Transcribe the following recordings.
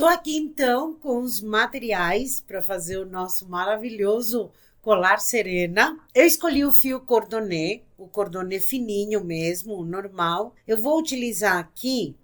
Tô aqui então com os materiais para fazer o nosso maravilhoso colar Serena. Eu escolhi o fio cordonê, o cordonê fininho mesmo, o normal. Eu vou utilizar aqui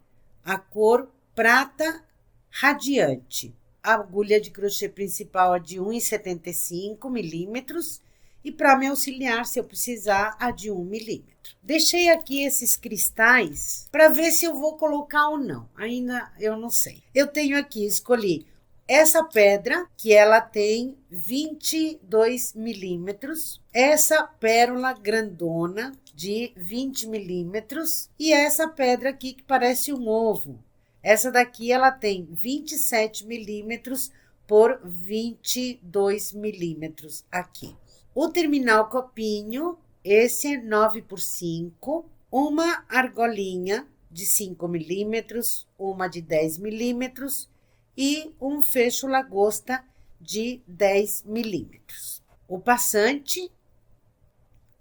a cor prata radiante. A agulha de crochê principal é de 1,75 milímetros e para me auxiliar, se eu precisar, a de 1 milímetro. Deixei aqui esses cristais para ver se eu vou colocar ou não. Ainda eu não sei. Eu tenho aqui, escolhi essa pedra, que ela tem 22 milímetros. Essa pérola grandona, de 20 milímetros. E essa pedra aqui, que parece um ovo. Essa daqui, ela tem 27 milímetros por 22 milímetros aqui. O terminal copinho, esse é 9x5, uma argolinha de 5 milímetros, uma de 10 milímetros e um fecho lagosta de 10 milímetros. O passante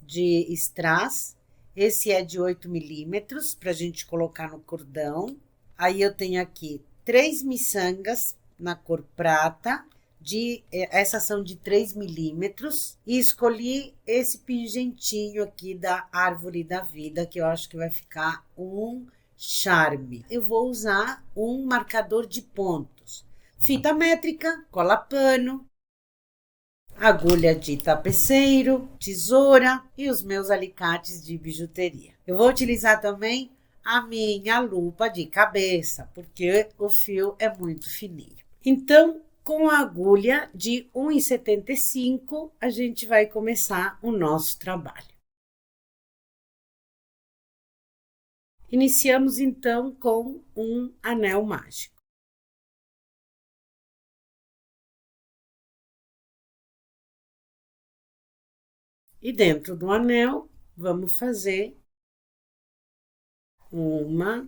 de strass, esse é de 8 milímetros, para a gente colocar no cordão. Aí eu tenho aqui 3 miçangas na cor prata, essas são de 3 milímetros, e escolhi esse pingentinho aqui da Árvore da Vida, que eu acho que vai ficar um charme. Eu vou usar um marcador de pontos, fita métrica, cola pano, agulha de tapeceiro, tesoura e os meus alicates de bijuteria. Eu vou utilizar também a minha lupa de cabeça, porque o fio é muito fininho. Então, com a agulha de 1,75, a gente vai começar o nosso trabalho. Iniciamos, então, com um anel mágico. E dentro do anel, vamos fazer uma,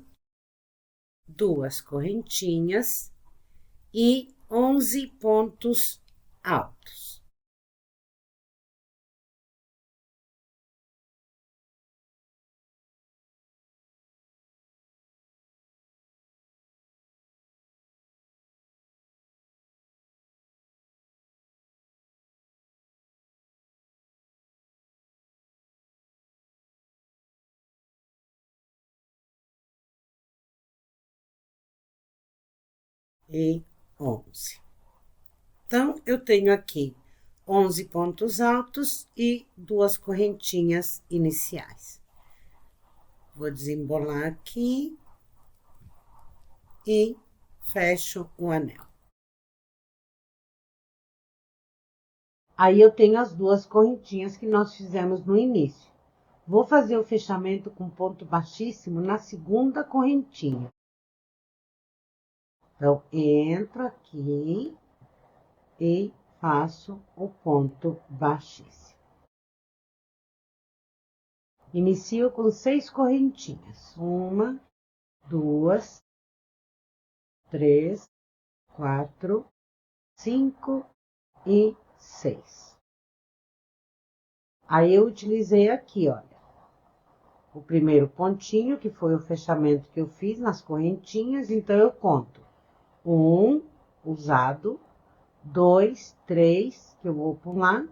duas correntinhas e 11 pontos altos. E 11. Então, eu tenho aqui 11 pontos altos e duas correntinhas iniciais. Vou desembolar aqui e fecho o anel. Aí, eu tenho as duas correntinhas que nós fizemos no início. Vou fazer o fechamento com ponto baixíssimo na segunda correntinha. Então, entro aqui e faço o ponto baixíssimo. Inicio com 6 correntinhas. 1, 2, 3, 4, 5 e 6. Aí, eu utilizei aqui, olha, o primeiro pontinho, que foi o fechamento que eu fiz nas correntinhas. Então, eu conto 1 usado, 2, 3, que eu vou pular,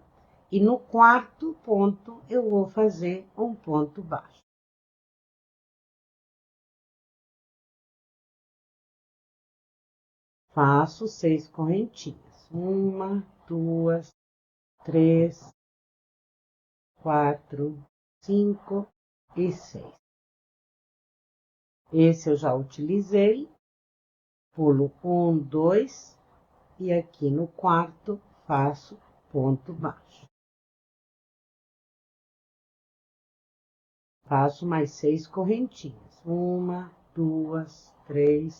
e no quarto ponto eu vou fazer um ponto baixo. Faço 6 correntinhas. 1, 2, 3, 4, 5 e 6. Esse eu já utilizei. Pulo 1, 2 e aqui no quarto faço ponto baixo. Faço mais 6 correntinhas. 1, 2, 3,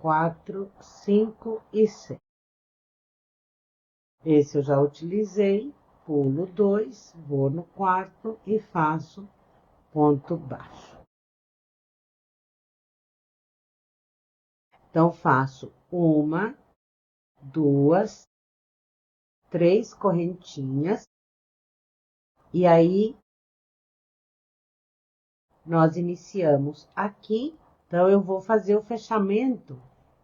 4, 5 e 6. Esse eu já utilizei, pulo 2, vou no quarto e faço ponto baixo. Então, faço 1, 2, 3 correntinhas, e aí, nós iniciamos aqui. Então, eu vou fazer o fechamento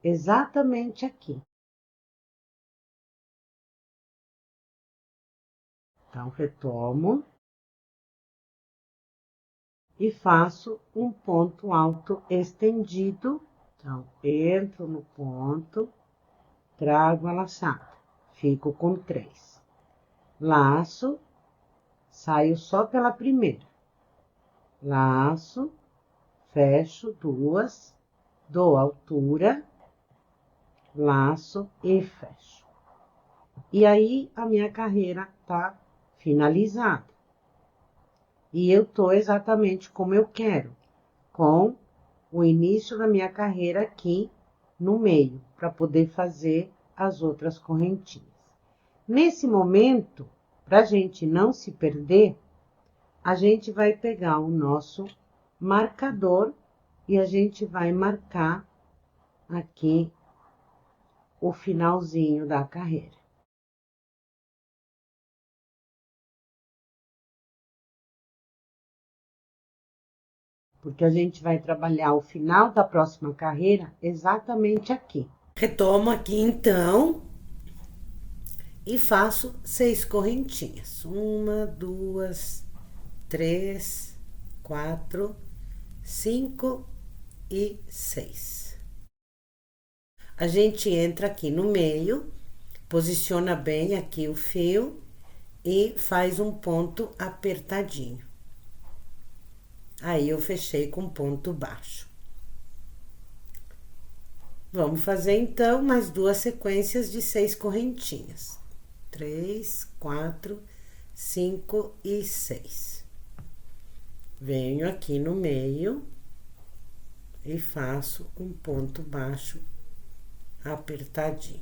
exatamente aqui. Então, retomo e faço um ponto alto estendido. Então, entro no ponto, trago a laçada, fico com 3. Laço, saio só pela primeira. Laço, fecho 2, dou altura, laço e fecho. E aí, a minha carreira tá finalizada. E eu tô exatamente como eu quero, com o início da minha carreira aqui no meio, para poder fazer as outras correntinhas. Nesse momento, para a gente não se perder, a gente vai pegar o nosso marcador e a gente vai marcar aqui o finalzinho da carreira. Porque a gente vai trabalhar o final da próxima carreira exatamente aqui. Retomo aqui então e faço 6 correntinhas. 1, 2, 3, 4, 5 e 6. A gente entra aqui no meio, posiciona bem aqui o fio e faz um ponto apertadinho. Aí eu fechei com ponto baixo. Vamos fazer então mais 2 sequências de 6 correntinhas. 3, 4, 5 e 6. Venho aqui no meio e faço um ponto baixo apertadinho.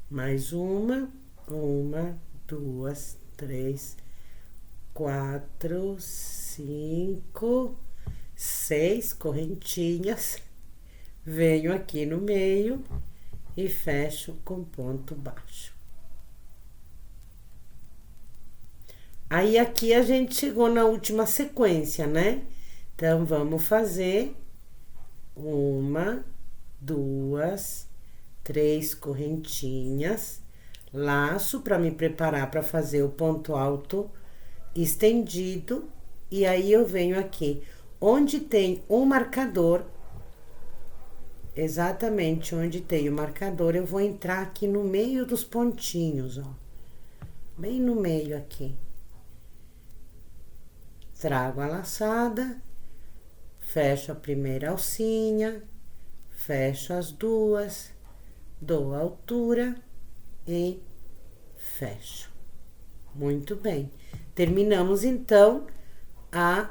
Mais uma, 2, 3, 4, 5, 6 correntinhas. Venho aqui no meio e fecho com ponto baixo. Aí, aqui a gente chegou na última sequência, né? Então, vamos fazer 1, 2, 3 correntinhas, laço para me preparar para fazer o ponto alto estendido. E aí, eu venho aqui, onde tem um marcador, exatamente onde tem o marcador, eu vou entrar aqui no meio dos pontinhos, ó. Bem no meio aqui. Trago a laçada, fecho a primeira alcinha, fecho as 2, dou a altura e fecho. Muito bem. Terminamos, então, a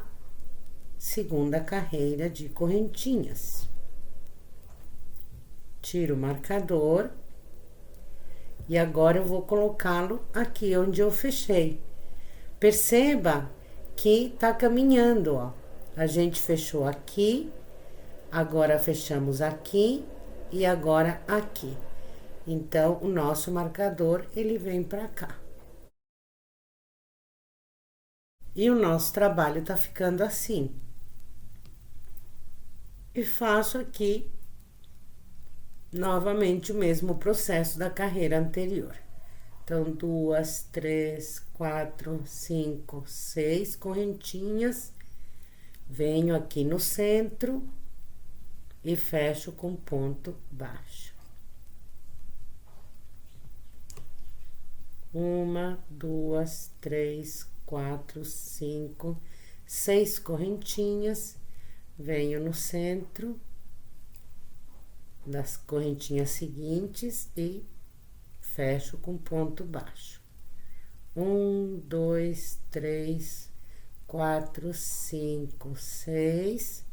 segunda carreira de correntinhas. Tiro o marcador e agora eu vou colocá-lo aqui onde eu fechei. Perceba que tá caminhando, ó. A gente fechou aqui, agora fechamos aqui e agora aqui. Então, o nosso marcador, ele vem pra cá. E o nosso trabalho tá ficando assim. E faço aqui novamente o mesmo processo da carreira anterior. Então, 2, 3, 4, 5, 6 correntinhas. Venho aqui no centro e fecho com ponto baixo. 1, 2, 3, 4, 5, 6 correntinhas. Venho no centro das correntinhas seguintes e fecho com ponto baixo. 1, 2, 3, 4, 5, 6.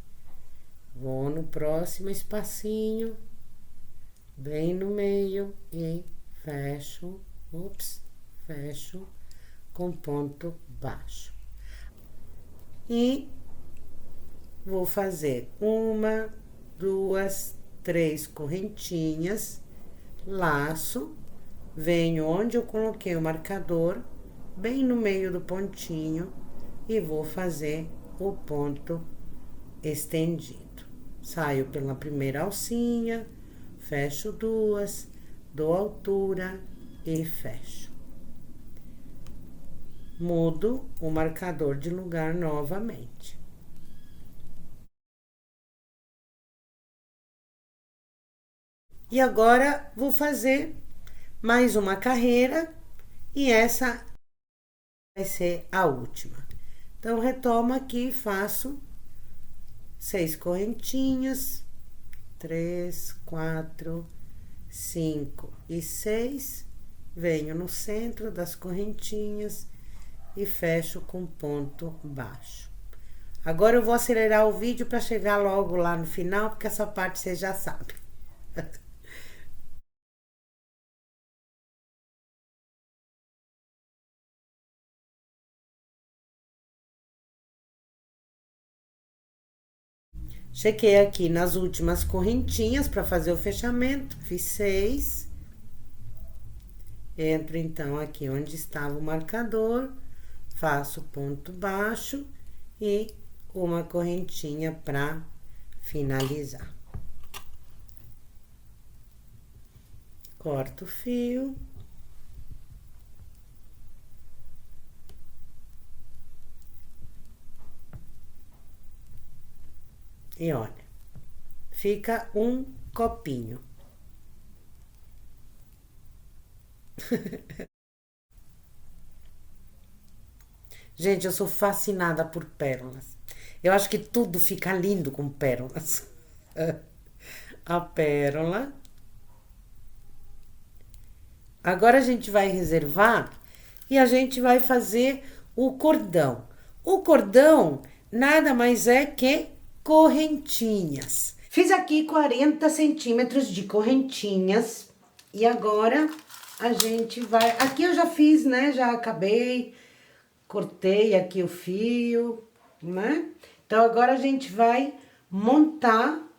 Vou no próximo espacinho, bem no meio e fecho, fecho com ponto baixo. E vou fazer 1, 2, 3 correntinhas, laço, venho onde eu coloquei o marcador, bem no meio do pontinho, e vou fazer o ponto estendido. Saio pela primeira alcinha, fecho duas, dou altura e fecho. Mudo o marcador de lugar novamente. E agora vou fazer mais uma carreira e essa vai ser a última. Então, retomo aqui e faço 6 correntinhas, 3, 4, 5 e 6. Venho no centro das correntinhas e fecho com ponto baixo. Agora eu vou acelerar o vídeo para chegar logo lá no final, porque essa parte você já sabe. Cheguei aqui nas últimas correntinhas para fazer o fechamento, fiz 6. Entro então aqui onde estava o marcador, faço ponto baixo e uma correntinha para finalizar. Corto o fio. E olha, fica um copinho. Gente, eu sou fascinada por pérolas. Eu acho que tudo fica lindo com pérolas. A pérola. Agora a gente vai reservar e a gente vai fazer o cordão. O cordão nada mais é que correntinhas. Fiz aqui 40 centímetros de correntinhas e agora a gente vai... Aqui eu já fiz, né? Já acabei, cortei aqui o fio, né? Então, agora a gente vai montar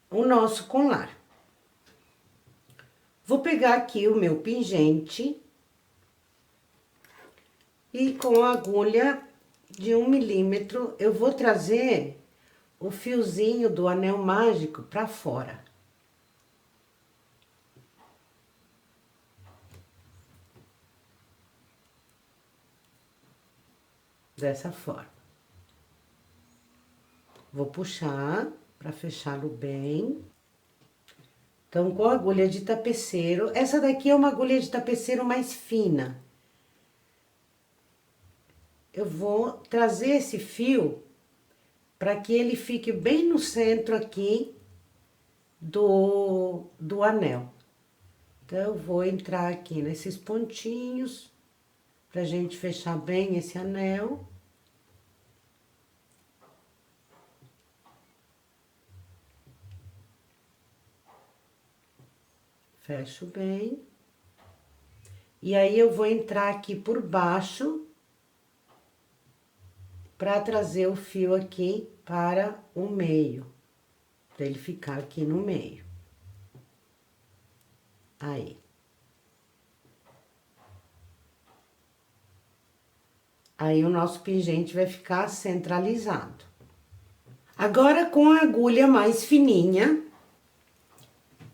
o nosso colar. Vou pegar aqui o meu pingente e com a agulha de 1 milímetro eu vou trazer o fiozinho do anel mágico pra fora. Dessa forma. Vou puxar pra fechá-lo bem. Então, com a agulha de tapeceiro, essa daqui é uma agulha de tapeceiro mais fina. Eu vou trazer esse fio para que ele fique bem no centro aqui do anel. Então, eu vou entrar aqui nesses pontinhos, pra gente fechar bem esse anel. Fecho bem. E aí, eu vou entrar aqui por baixo, pra trazer o fio aqui para o meio, pra ele ficar aqui no meio. Aí. Aí, o nosso pingente vai ficar centralizado. Agora, com a agulha mais fininha,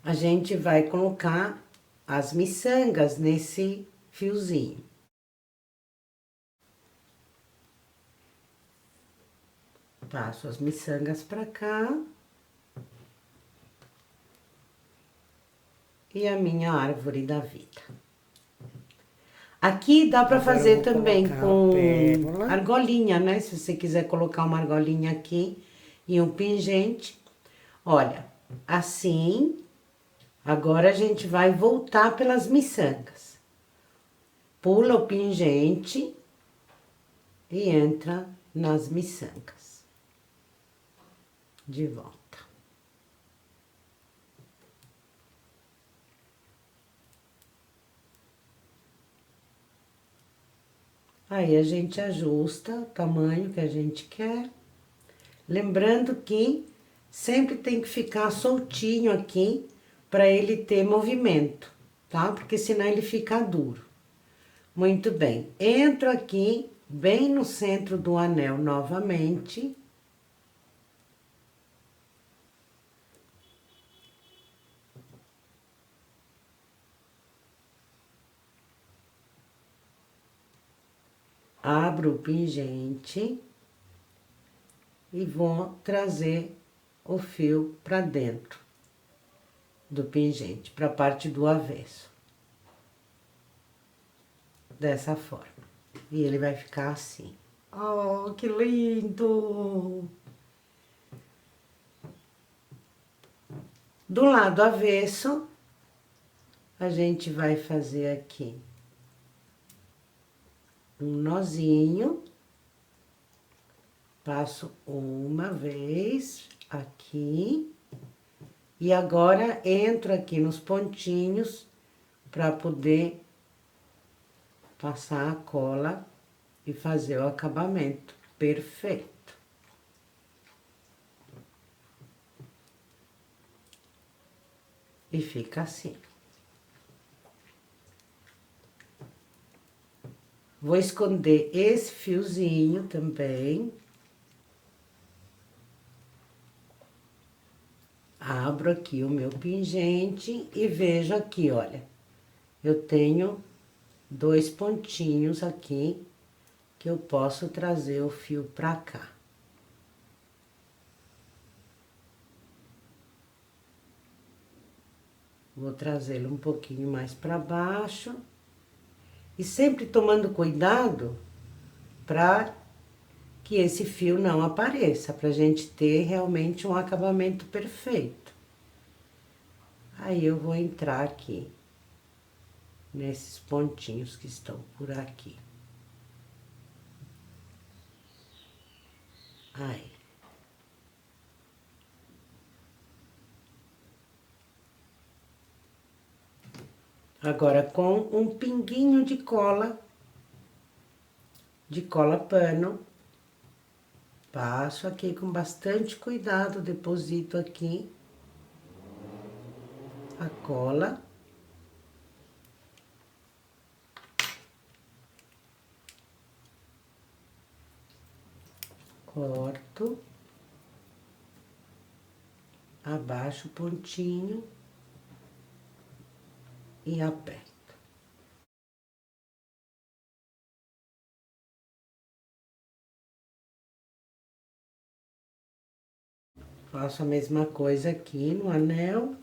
a gente vai colocar as miçangas nesse fiozinho. Passo as miçangas pra cá. E a minha árvore da vida. Aqui dá pra fazer também com argolinha, né? Se você quiser colocar uma argolinha aqui e um pingente. Olha, assim, agora a gente vai voltar pelas miçangas. Pula o pingente e entra nas miçangas. De volta. Aí, a gente ajusta o tamanho que a gente quer. Lembrando que sempre tem que ficar soltinho aqui para ele ter movimento, tá? Porque senão ele fica duro. Muito bem. Entro aqui bem no centro do anel novamente. Abro o pingente e vou trazer o fio para dentro do pingente, para a parte do avesso. Dessa forma. E ele vai ficar assim. Oh, que lindo! Do lado avesso, a gente vai fazer aqui um nozinho. Passo uma vez aqui. E agora entro aqui nos pontinhos para poder passar a cola e fazer o acabamento perfeito. E fica assim. Vou esconder esse fiozinho também. Abro aqui o meu pingente e vejo aqui, olha. Eu tenho 2 pontinhos aqui que eu posso trazer o fio pra cá. Vou trazê-lo um pouquinho mais pra baixo. E sempre tomando cuidado pra que esse fio não apareça, pra gente ter realmente um acabamento perfeito. Aí eu vou entrar aqui, nesses pontinhos que estão por aqui. Aí. Agora, com um pinguinho de cola pano, passo aqui com bastante cuidado, deposito aqui a cola. Corto, abaixo o pontinho e aperto. Faço a mesma coisa aqui no anel.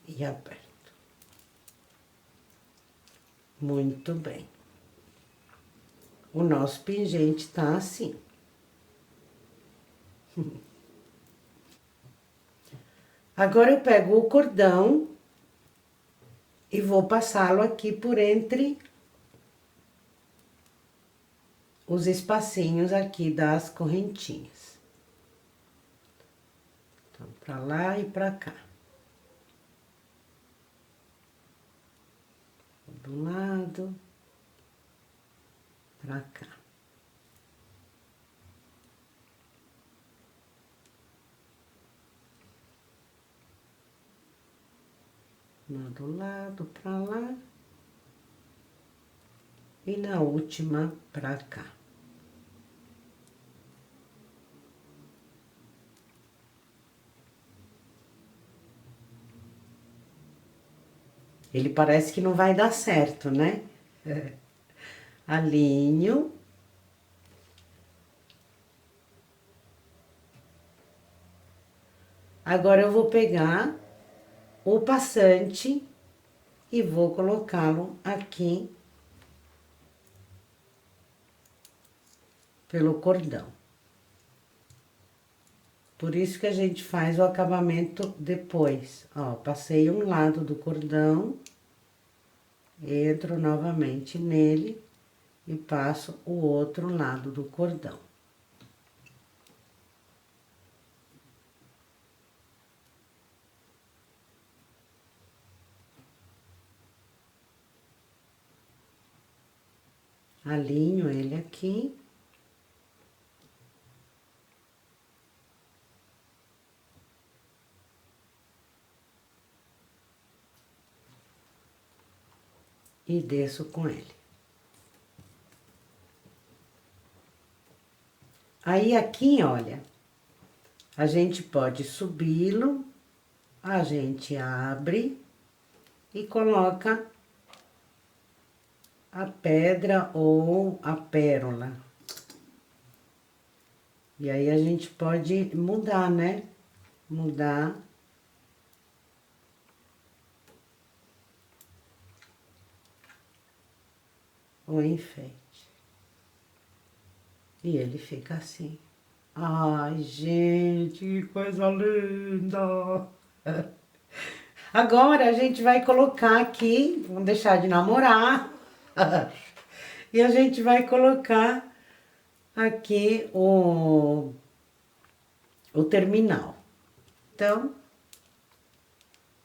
E aperto. Muito bem. O nosso pingente tá assim. Agora eu pego o cordão e vou passá-lo aqui por entre os espacinhos aqui das correntinhas. Então, pra lá e pra cá. Do lado, pra cá. Do lado, pra lá. E na última, pra cá. Ele parece que não vai dar certo, né? Alinho. Agora eu vou pegar o passante e vou colocá-lo aqui pelo cordão. Por isso que a gente faz o acabamento depois. Ó, passei um lado do cordão, entro novamente nele e passo o outro lado do cordão. Alinho ele aqui. e desço com ele. Aí aqui, olha, a gente pode subi-lo, a gente abre e coloca a pedra ou a pérola. E aí a gente pode mudar, né? Mudar. O enfeite. E ele fica assim. Ai, gente, que coisa linda! Agora a gente vai colocar aqui, vamos deixar de namorar. E a gente vai colocar aqui o terminal. Então,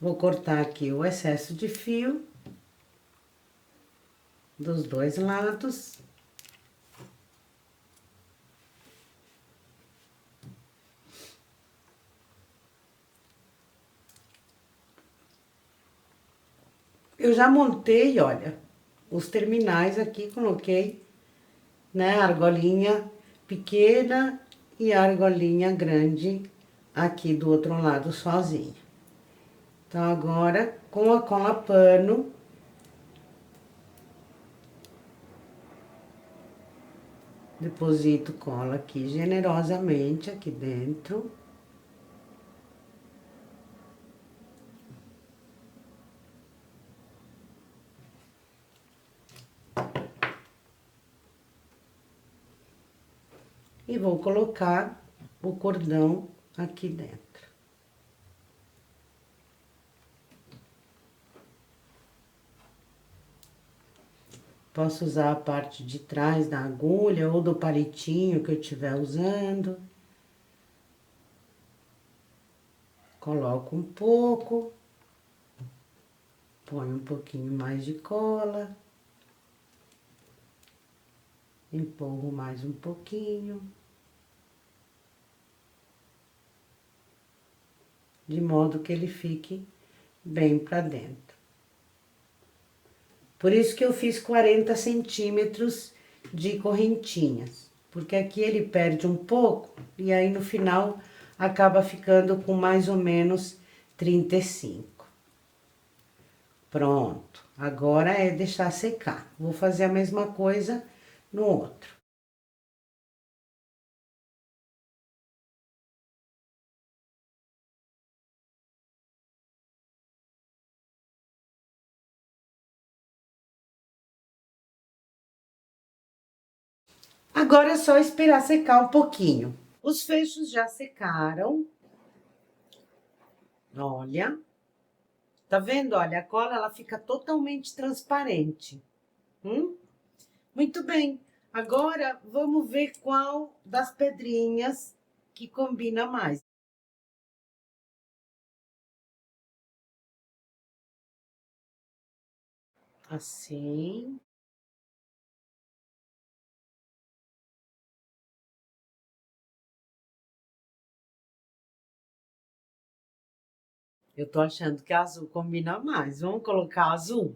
vou cortar aqui o excesso de fio dos dois lados. Eu já montei, olha, os terminais aqui, coloquei, né, a argolinha pequena e a argolinha grande aqui do outro lado sozinha. Então, agora, com a cola pano, deposito cola aqui generosamente aqui dentro. E vou colocar o cordão aqui dentro. Posso usar a parte de trás da agulha ou do palitinho que eu estiver usando. Coloco um pouco. Põe um pouquinho mais de cola. Empurro mais um pouquinho. De modo que ele fique bem pra dentro. Por isso que eu fiz 40 centímetros de correntinhas. Porque aqui ele perde um pouco e aí no final acaba ficando com mais ou menos 35. Pronto. Agora é deixar secar. Vou fazer a mesma coisa no outro. Agora é só esperar secar um pouquinho. Os fechos já secaram. Olha. Tá vendo? Olha, a cola ela fica totalmente transparente. Muito bem. Agora vamos ver qual das pedrinhas que combina mais. Assim. Eu tô achando que azul combina mais. Vamos colocar azul?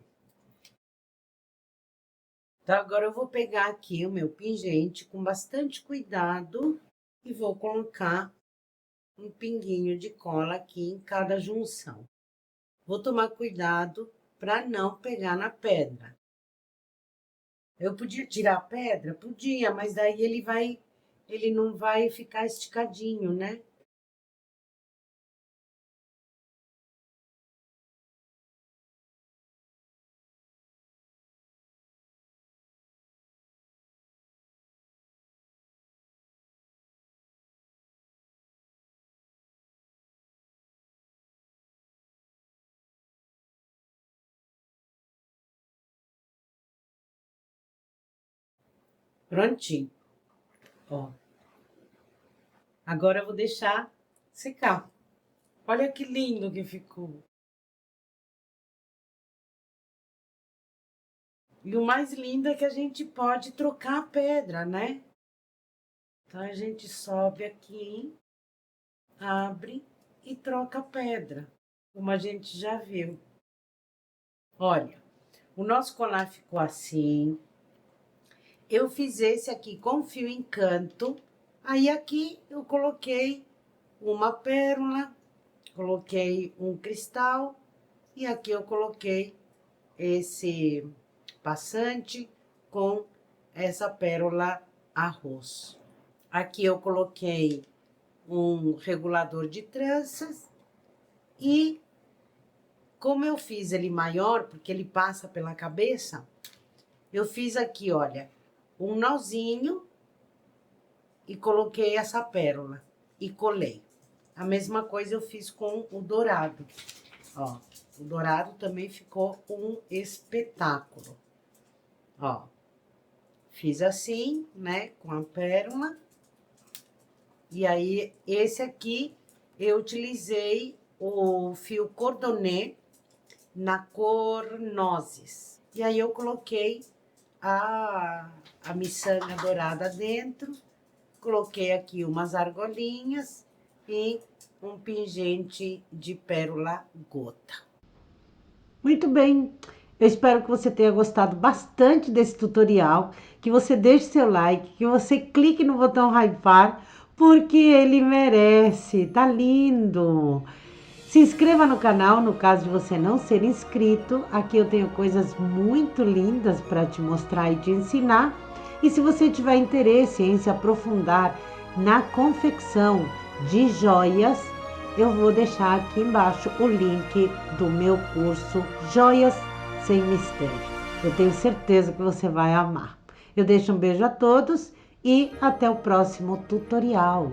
Então, agora eu vou pegar aqui o meu pingente com bastante cuidado e vou colocar um pinguinho de cola aqui em cada junção. Vou tomar cuidado para não pegar na pedra. Eu podia tirar a pedra? Podia, mas daí ele não vai ficar esticadinho, né? Prontinho. Ó. Agora eu vou deixar secar. Olha que lindo que ficou. E o mais lindo é que a gente pode trocar a pedra, né? Então, a gente sobe aqui, abre e troca a pedra, como a gente já viu. Olha, O nosso colar ficou assim. Eu fiz esse aqui com fio encanto. Aí aqui eu coloquei uma pérola, coloquei um cristal e aqui eu coloquei esse passante com essa pérola arroz. Aqui eu coloquei um regulador de tranças e como eu fiz ele maior, porque ele passa pela cabeça, eu fiz aqui, olha, um nozinho e coloquei essa pérola e colei. A mesma coisa eu fiz com o dourado, ó. O dourado também ficou um espetáculo, ó. Fiz assim, né, com a pérola. E aí, esse aqui, eu utilizei o fio cordonê na cor nozes. E aí, eu coloquei a miçanga dourada dentro. Coloquei aqui umas argolinhas e um pingente de pérola gota. Muito bem, eu espero que você tenha gostado bastante desse tutorial, que você deixe seu like, que você clique no botão hypar, porque ele merece, tá lindo! Se inscreva no canal, no caso de você não ser inscrito, aqui eu tenho coisas muito lindas para te mostrar e te ensinar. E se você tiver interesse em se aprofundar na confecção de joias, eu vou deixar aqui embaixo o link do meu curso Joias Sem Mistério. Eu tenho certeza que você vai amar. Eu deixo um beijo a todos e até o próximo tutorial.